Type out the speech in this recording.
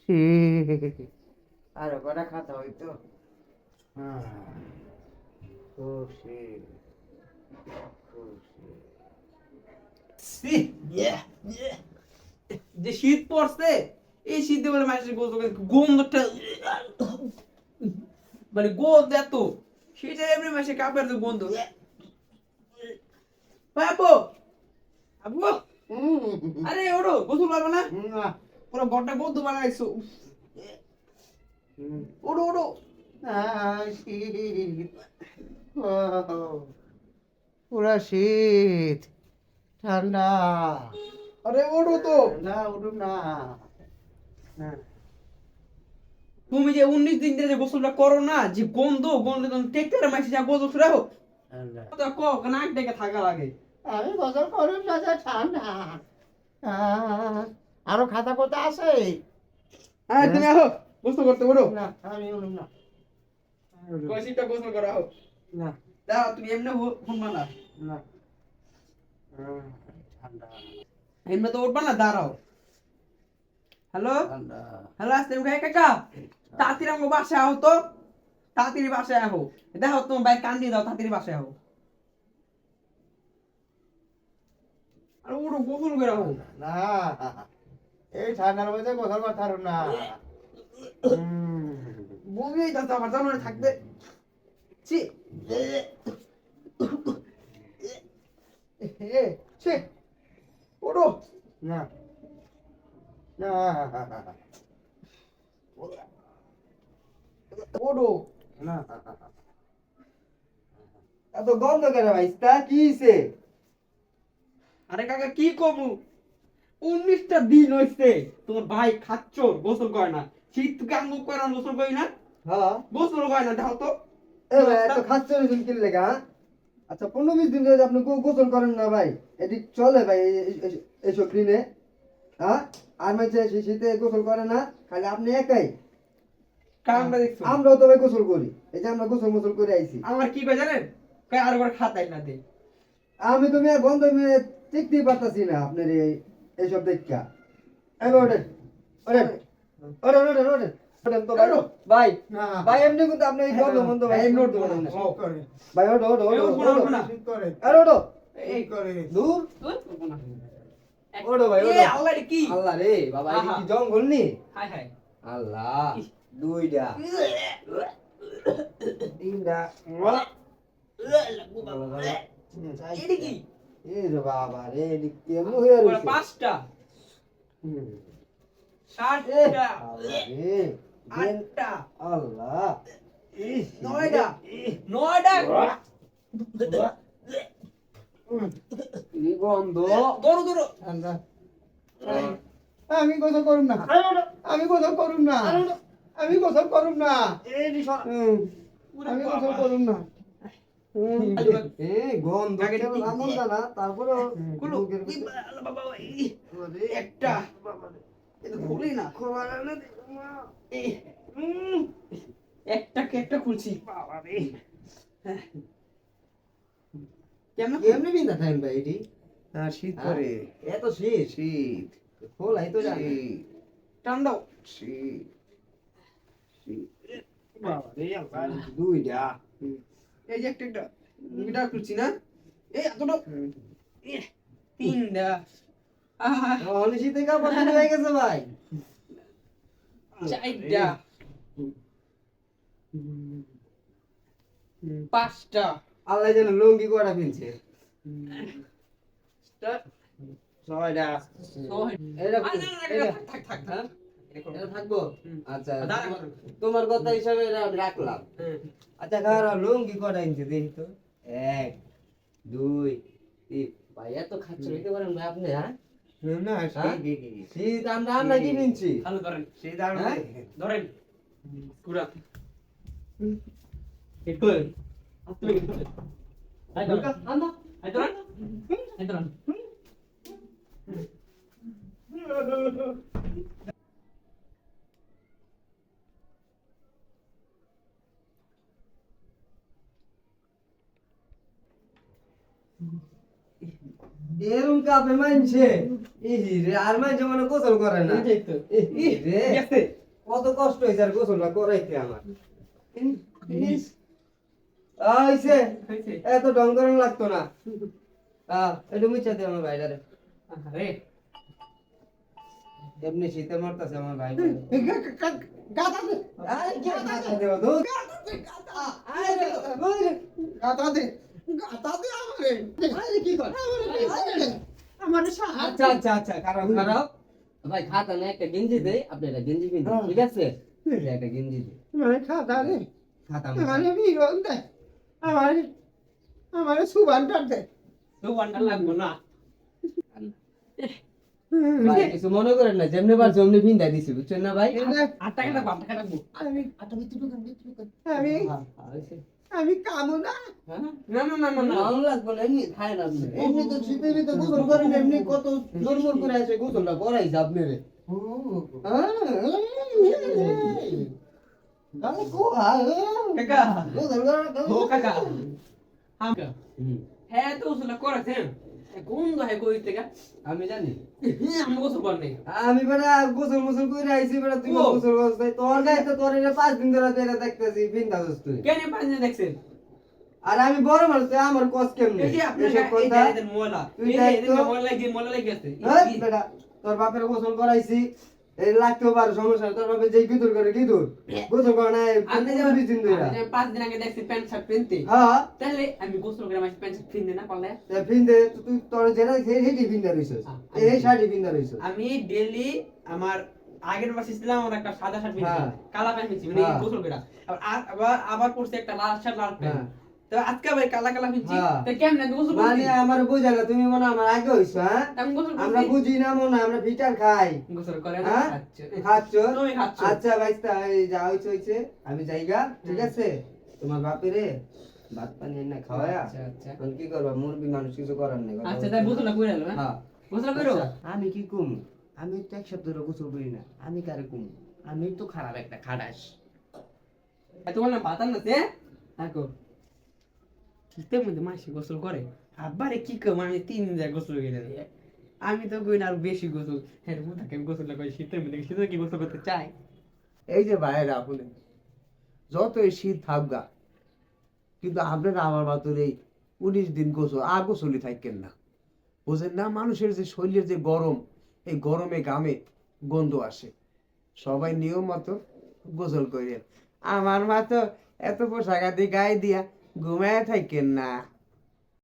শীত। আরো কটা খাতা হইতো। খুব শীত, খুব শীত। ছি, যে শীত পড়ছে এই শীতে বলে মানুষের গন্ধটা মানে গন্ধ এত সেটা এমনি মাসে কাপড় তো গন্ধ ভাই আপু আপু আরে ওরো গোসল পারবে না না। পুরো ঘরটা গন্ধ বানাইছো ওরো ওরো শীত, ও, পুরা শীত, ঠান্ডা। আরে ওরো তো না, উঠুন না। হ্যাঁ, তুমি যে 19 দিন ধরে যে গোসলটা করো না যে গন্ধ গন্ধ তুমি টেকতে মাসে যা গোসল রাখো ঠান্ডা। তো নাক ডেকে থাকা লাগে আমি গোসল করুন না, যে ঠান্ডা। আরো খাতা কোথা আছে? হ্যাঁ তুমি আহো গোসল করতে বলো না, আমি উঠুন না। কয়টা গোসল করা হোক না, দাও তুমি এমনি শুনবা না না। ঠান্ডা, এমনি তো উঠবা না দাঁড়াও হ্যালো ঠান্ডা। হ্যালো আসতে ভাই কাকা তাড়াতাড়ি আমাকে বাসায় আহো তো তাড়াতাড়ি বাসায় আহো দেখো তোমার ভাই কান্দি দাও তাড়াতাড়ি বাসায় আহো আর ওটা গোসল করে আহো না, এই ঠান্ডার মধ্যে গোসল করতে পারুন না। বমিই যাচ্ছে আমার জানো না থাকবে ছি ছি ওঠো না, না। ওঠো না, এত গন্ধ করে ভাইস্তা কি হইছে? আরে কাকা কি কমু 19টা দিন হইছে তোমার ভাই খাচ্ছ গোসল করে না শীত গাঙ্গ করে না গোসল করি না হ্যাঁ, গোসল করে না দেখো তো এ ভাই এত খাচ্ছেন কি লেগা, হ্যাঁ? আচ্ছা 15-20 দিন ধরে আপনি গোসল করেন না ভাই, এটি চলে ভাই এইসব দিনে? হ্যাঁ, আর মাঝে শীতে গোসল করে না, খালি আপনি একাই? কারণটা দেখছো আমরাও তো ভাই গোসল করি, এই যে আমরা গোসল করে আইছি। আমার কি কয় জানেন কয় আর একবার খাতাই না দে আমি তো মেয়ে গন্ধ মেয়ে টিকতেই পারতাছি না আপনার এইসব দেখা। এবার ওঠেন, ওঠেন, ওঠেন, ওঠেন, ওঠেন, ওঠেন তো ভাই। ভাই, ভাই এমনি কিন্তু আপনি এই গন্ধ মন্ধ ভাই এমনি নোট উঠবো না। ভাই ওঠো, ওঠো, এই ওঠো, উঠবো না, ওঠো, উঠবো না। আরে ওঠো, এই দূর, উঠবো না। ওঠো ভাই, এ ওঠো। আল্লাহ রে কি আল্লাহ রে বাবা, এটা আহা। কি জঙ্গল নি? হাই হাই আল্লাহ, দুইটা, তিনটা, এটা কি এই রে বাবা রে, এটা কেমন হয়ে ওরা রয়েছে? 5টা হুম। 7টা আল্লাহ রে, 8টা আল্লাহ, ইস, 9টা 9টা কি গন্ধ। ধরো ধরো ঠান্ডা। আমি গোসল করুম না, আমি গোসল করুম না, আমি গোসল করুম না, আমি গোসল করুম না। গন্ধ কেবল এমন না, তারপরে খুলো বাবা একটা এটা খুলি না একটা খুলছি কেমন কেমনি বিন্দা টাইম ভাই এটি? শীত করে, এত শীত, শীত খোলাই তো জানি, টান্ডাও শীত, শীত দুইটা। এই যে একটা দুইটা খুলছি না এই এতটা 3টা তাহলে শীতে কাপড় শুরু হয়ে গেছে ভাই। 4টা 5টা আল্লাহ যেন লুঙ্গি করা ফেলছে। ছয়টা। এটা থাক থাক থাক এটা থাকবো? আচ্ছা, দাঁড়া। তোমার কথা হিসাবে এটা আমি রাখলাম। আচ্ছা খারাপ, লুঙ্গি কটা ইঞ্চি দেখি তো। 1, 2, 3। ভাই এত খাচ্ছ হইতে পারেন ভাই আপনি, হ্যাঁ? না হ্যাঁ? শীত আমরা কি কিনছি? ভালো ধরেন শীত আমরা হ্যাঁ? ধরেন পুরা একটু আপনি আই ধরেন আন্দা। আই ধরেন আই ধরেন এরকম কাপে মানছে রে আর মানছে মানে গোসল করে না এটাই তো। রে গেছে। কত কষ্ট হয়েছে আর গোসলটা করাইতে আমার আইছে হয়েছে। এত ঢং করানো লাগতো না একটু মুছা দে আমার ভাইটারে আরে এমনি শীতে মারতাছে আমার ভাই গাদা দে আরে কি মাথা দেব দুধ আরে গাদা দে আমারে আরে কি কর আমারে সাহায্য আচ্ছা আচ্ছা আচ্ছা খারাপ খারাপ ভাই খাতা না একটা গেঞ্জি দে আপনি একটা গেঞ্জি কিনুন ঠিক আছে এই একটা গেঞ্জি দে মানে খাদা দে খাতা আমারে বিরন দে আমারে সুবানটা দে তো ওয়ান্ডার লাগবো না। ভাই কিছু মনে করেন না যেমনি বার যেমনি ভিন্দা দিছি বুঝছেন না ভাই 8 টাকা রাখবো 8 টাকা রাখবো। আমি আমি কামু না না না না না না। ভালো লাগবে না এমনি খায় না আপনি এমনি তো শীতের ভিতরে গোসল করেন এমনি কত জোরমোর করে আছে গোসলটা করাইছে আপনি রে কাকা গোসল করেন ও কাকা আমকা হ্যাঁ তো ওসলা করেছেন গন্ধ হয় কই থেকে আমি জানি আমি গোসল কর নাই আমি বেটা গোসল মোসল করে আইছি বেটা তুই ও। গোসল করছিস তোর গায়ে তো তোর এটা 5 দিন ধরে এটা দেখতেছি ভিন্দাছিস তুই কেন পাঁচ দিন দেখছেন আর আমি বড় মানুষ তুই আমার কষ্ট কেমনে এই যে আপনার এসব এই কথা যে মোলা তুই এই দেখ যে তো। মোলা লাগে গেছে হ্যাঁ বেটা তোর বাপের গোসল করাইছি এই লাগতেও পারে সমস্যা নেই। তোর বাপে যেই গিদুর করে গিদুর গোসল করে না আপনি যে 20 দিন ধরে 5 দিন আগে দেখছি প্যান্ট শার্ট পিনতে হ্যাঁ তাহলে আমি গোসল করে মাসে প্যান্ট শার্ট পিনতে না পারলে তা ভিন্দে তুই তোর যেটা হেডি ভিন্দা রইছস এই শাড়ি ভিন্দা রইছস আমি ডেইলি আমার আগের মাসে ছিলাম আমার একটা সাদা শার্ট পিনছি হ্যাঁ। কালা প্যান্ট পিনছি মানে হ্যাঁ। গোসল করে আবার পরছি একটা লাল শার্ট লাল প্যান্ট হ্যাঁ। তো আজকে ভাই কালা কালা পিনছি হ্যাঁ। তো কেমন আমি গোসল মানে করছি আমার বুঝা না তুমি মনে হয় আমার আগে হইছো হ্যাঁ আমি গোসল আমরা করছি বুঝি না মনে হয় আমরা ভিটার খাই গোসল করে না হ্যাঁ খাচ্ছ খাচ্ছ তুমি খাচ্ছ। আচ্ছা ভাই তাই যা হইছে হইছে আমি যাইগা ঠিক আছে তোমার বাপেরে ভাত পানি না খাওয়ায়া আচ্ছা আচ্ছা এখন কি করবা মুরবি মানুষ কিছু করার নেই কথা আচ্ছা বলছি। তাই গোসল করে এলো হ্যাঁ হ্যাঁ গোসল করো আচ্ছা, আমি কি কম আমি তো এক সপ্তাহ ধরে গোসল করি না আমি কারে কম আমি তো খারাপ একটা খাটাস তোমার না বাতান না তে দেখো শীতের মধ্যে মাসি গোসল করে আবারে কি কম আমি 3 দিন যায় গোসল করে দিই আমি তো কই না আর বেশি গোসল হ্যাঁ থাকে আমি গোসল না করি শীতের মধ্যে শীতে কি গোসল করতে চাই এই যে ভাইয়েরা শুনেন যতই শীত থাকগা কিন্তু আপনারা আমার মাত্র এই 19 দিন গোসলই থাকেন না বুঝেন না মানুষের যে শরীরের যে গরম এই গরমে ঘামে গন্ধ আসে সবাই নিয়ম মতো গোসল করেন আমার মা তো এত পোশাক আদি গায়ে দিয়া ঘুমায় থাকেন না